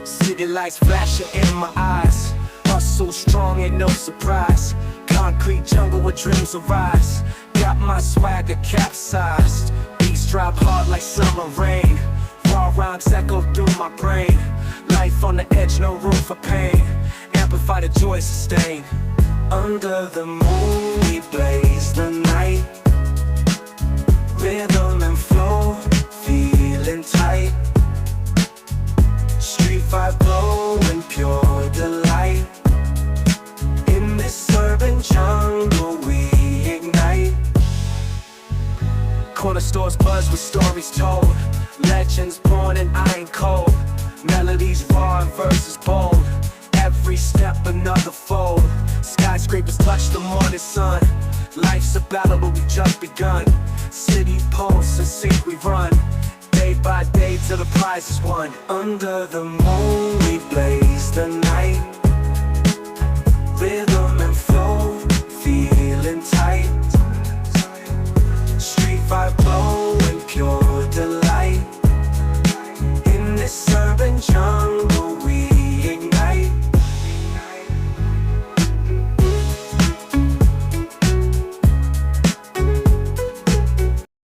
City lights flashing in my eyes. Hustle strong, ain't no surprise. Concrete jungle where dreams arise. Got my swagger capsized. Beats drop hard like summer rain. Raw rhymes echo through my brain. Life on the edge, no room for pain. Amplify the joy sustain. Under the moon we blaze the night. Rhythm and flow, feeling tight. Street vibe blowing pure delight. In this urban jungle we ignite. Corner stores buzz with stories told. Legends born and I ain't cold. Melodies raw and verses bold. Every step another fold. Skyscrapers touch the morning sun. Life's a battle but we just begun. City pulse and sync we run. Day by day till the prize is won. Under the moon we blaze the night. Rhythm